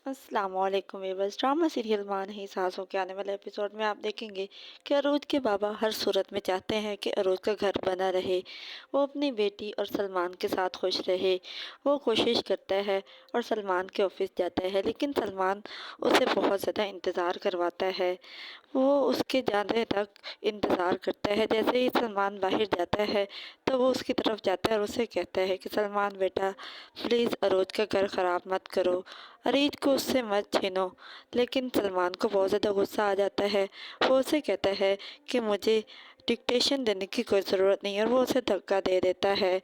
अस्सलाम वालेकुम viewers. Drama serial मान ही सासों के आने वाले एपिसोड में आप देखेंगे कि अरूज के बाबा हर सूरत में चाहते हैं कि अरूज का घर बना रहे, वो अपनी बेटी और सलमान के साथ खुश रहे। वो कोशिश करता है और सलमान के ऑफिस जाता है, लेकिन सलमान उसे बहुत ज़्यादा इंतज़ार करवाता है। वो उसके जाने तक इंतज़ार करता है। जैसे ही सलमान बाहर जाता है तो वो उसकी तरफ जाता है और उसे कहता है कि सलमान बेटा, प्लीज़ अरोज का घर ख़राब मत करो, अरीज को उससे मत छीनो। लेकिन सलमान को बहुत ज़्यादा गुस्सा आ जाता है। वो उसे कहता है कि मुझे डिक्टेशन देने की कोई ज़रूरत नहीं है, और वो उसे धक्का दे देता है।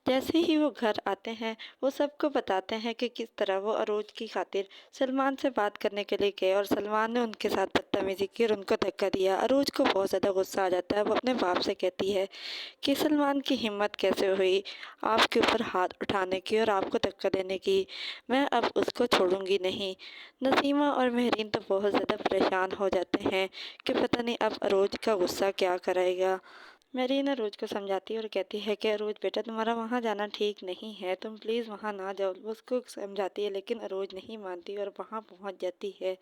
जैसे ही वो घर आते हैं, वो सबको बताते हैं कि किस तरह वो अरोज की खातिर सलमान से बात करने के लिए गए और सलमान ने उनके साथ बदतमीजी की और उनको धक्का दिया। अरोज को बहुत ज़्यादा गुस्सा आ जाता है। वो अपने बाप से कहती है कि सलमान की हिम्मत कैसे हुई आपके ऊपर हाथ उठाने की और आपको धक्का देने की, मैं अब उसको छोड़ूंगी नहीं। नसीमा और महरीन तो बहुत ज़्यादा परेशान हो जाते हैं कि पता नहीं अब अरोज का गुस्सा क्या करेगा। मेरीना रोज को समझाती है और कहती है कि रोज बेटा, तुम्हारा वहाँ जाना ठीक नहीं है, तुम प्लीज़ वहाँ ना जाओ। वो उसको समझाती है, लेकिन रोज नहीं मानती और वहाँ पहुँच जाती है।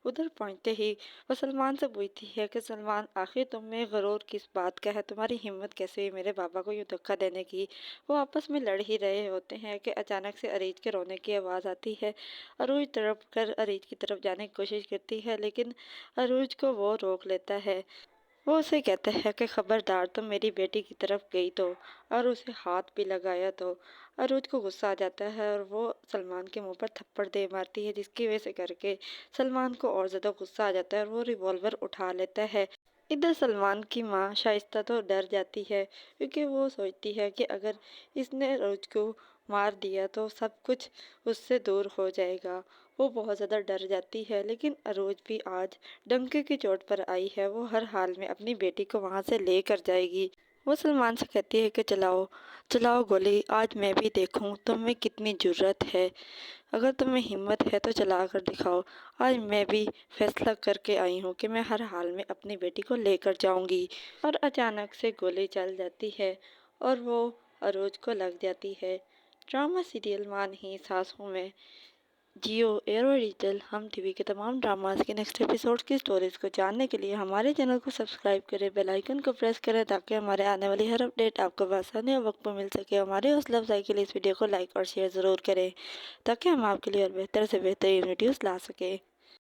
उधर पहुँचते ही वो सलमान से पूछती है कि सलमान, आखिर तुम में गरूर किस बात का है, तुम्हारी हिम्मत कैसे हुई मेरे बाबा को यूँ धक्का देने की। वो आपस में लड़ ही रहे होते हैं कि अचानक से अरीज के रोने की आवाज़ आती है। अरूज तड़प कर अरीज की तरफ जाने की कोशिश करती है, लेकिन अरूज को वो रोक लेता है। वो उसे कहता है कि खबरदार, तुम मेरी बेटी की तरफ गई तो, और उसे हाथ भी लगाया तो। अरुज को गुस्सा आ जाता है और वो सलमान के मुंह पर थप्पड़ दे मारती है, जिसकी वजह से करके सलमान को और ज़्यादा गुस्सा आ जाता है और वो रिवॉल्वर उठा लेता है। इधर सलमान की माँ शाइस्ता तो डर जाती है, क्योंकि वो सोचती है कि अगर इसने अरुज को मार दिया तो सब कुछ उससे दूर हो जाएगा। वो बहुत ज़्यादा डर जाती है, लेकिन अरोज भी आज डंके की चोट पर आई है। वो हर हाल में अपनी बेटी को वहाँ से लेकर जाएगी। वो सलमान से कहती है कि चलाओ चलाओ गोली, आज मैं भी देखूं तुम में कितनी जुर्रत है। अगर तुम्हें हिम्मत है तो चला कर दिखाओ। आज मैं भी फैसला करके आई हूँ कि मैं हर हाल में अपनी बेटी को लेकर जाऊंगी। और अचानक से गोली चल जाती है और वो अरोज को लग जाती है। ड्रामा सीरियल मान ही सासों में जियो एयरवा डिजिटल हम टीवी के तमाम ड्रामास के नेक्स्ट एपिसोड्स की स्टोरीज को जानने के लिए हमारे चैनल को सब्सक्राइब करें, बेल आइकन को प्रेस करें, ताकि हमारे आने वाली हर अपडेट आपको आसानी और वक्त पर मिल सके। हमारे हौसला अफजाई के लिए इस वीडियो को लाइक और शेयर ज़रूर करें, ताकि हम आपके लिए और बेहतर से बेहतरीन वीडियोस ला सकें।